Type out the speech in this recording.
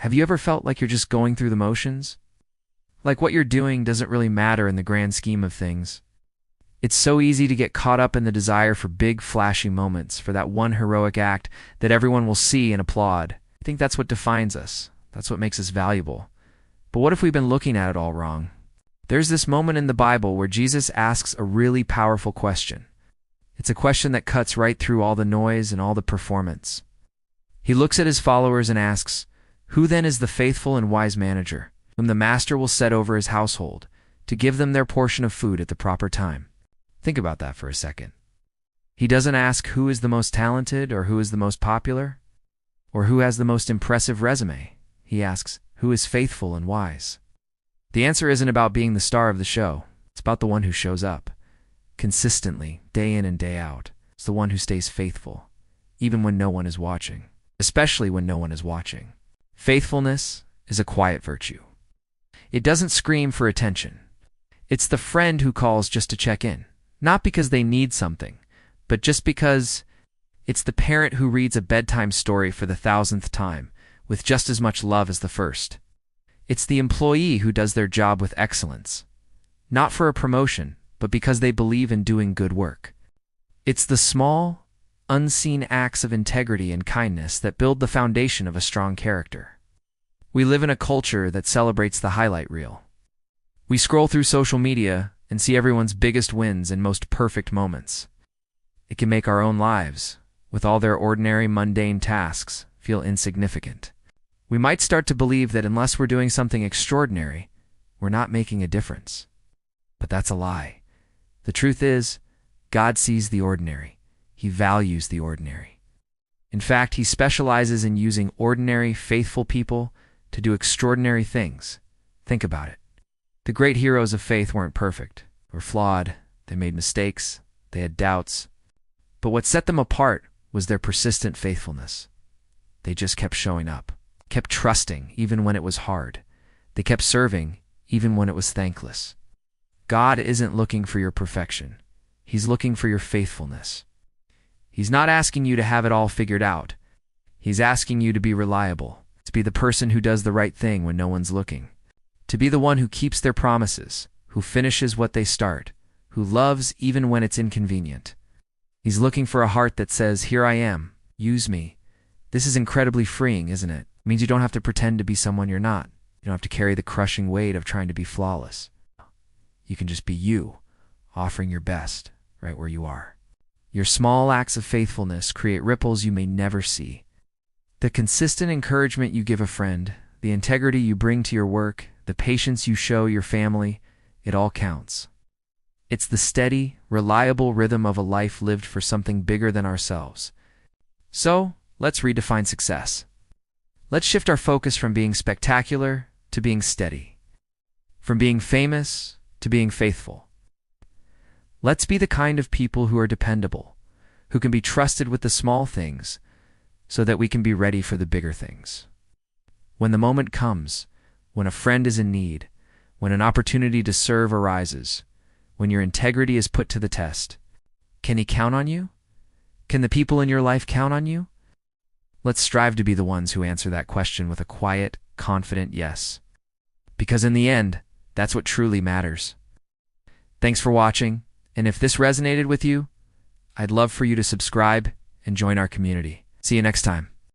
Have you ever felt like you're just going through the motions? Like what you're doing doesn't really matter in the grand scheme of things? It's so easy to get caught up in the desire for big, flashy moments, for that one heroic act that everyone will see and applaud. I think that's what defines us. That's what makes us valuable. But what if we've been looking at it all wrong? There's this moment in the Bible where Jesus asks a really powerful question. It's a question that cuts right through all the noise and all the performance. He looks at his followers and asks, "Who then is the faithful and wise manager, whom the master will set over his household, to give them their portion of food at the proper time?" Think about that for a second. He doesn't ask who is the most talented or who is the most popular or who has the most impressive resume. He asks, who is faithful and wise? The answer isn't about being the star of the show. It's about the one who shows up consistently, day in and day out. It's the one who stays faithful, even when no one is watching, especially when no one is watching. Faithfulness is a quiet virtue. It doesn't scream for attention. It's the friend who calls just to check in, not because they need something, but just because it's the parent who reads a bedtime story for the 1,000th time with just as much love as the first. It's the employee who does their job with excellence, not for a promotion, but because they believe in doing good work. It's the small, unseen acts of integrity and kindness that build the foundation of a strong character. We live in a culture that celebrates the highlight reel. We scroll through social media and see everyone's biggest wins and most perfect moments. It can make our own lives, with all their ordinary, mundane tasks, feel insignificant. We might start to believe that unless we're doing something extraordinary, we're not making a difference. But that's a lie. The truth is, God sees the ordinary. He values the ordinary. In fact, He specializes in using ordinary, faithful people to do extraordinary things. Think about it. The great heroes of faith weren't perfect, were flawed, they made mistakes, they had doubts. But what set them apart was their persistent faithfulness. They just kept showing up, kept trusting even when it was hard. They kept serving even when it was thankless. God isn't looking for your perfection. He's looking for your faithfulness. He's not asking you to have it all figured out. He's asking you to be reliable, to be the person who does the right thing when no one's looking, to be the one who keeps their promises, who finishes what they start, who loves even when it's inconvenient. He's looking for a heart that says, "Here I am, use me." This is incredibly freeing, isn't it? It means you don't have to pretend to be someone you're not. You don't have to carry the crushing weight of trying to be flawless. You can just be you, offering your best right where you are. Your small acts of faithfulness create ripples you may never see. The consistent encouragement you give a friend, the integrity you bring to your work, the patience you show your family, it all counts. It's the steady, reliable rhythm of a life lived for something bigger than ourselves. So, let's redefine success. Let's shift our focus from being spectacular to being steady, from being famous to being faithful. Let's be the kind of people who are dependable, who can be trusted with the small things, so that we can be ready for the bigger things. When the moment comes, when a friend is in need, when an opportunity to serve arises, when your integrity is put to the test, can he count on you? Can the people in your life count on you? Let's strive to be the ones who answer that question with a quiet, confident yes. Because in the end, that's what truly matters. Thanks for watching, and if this resonated with you, I'd love for you to subscribe and join our community. See you next time.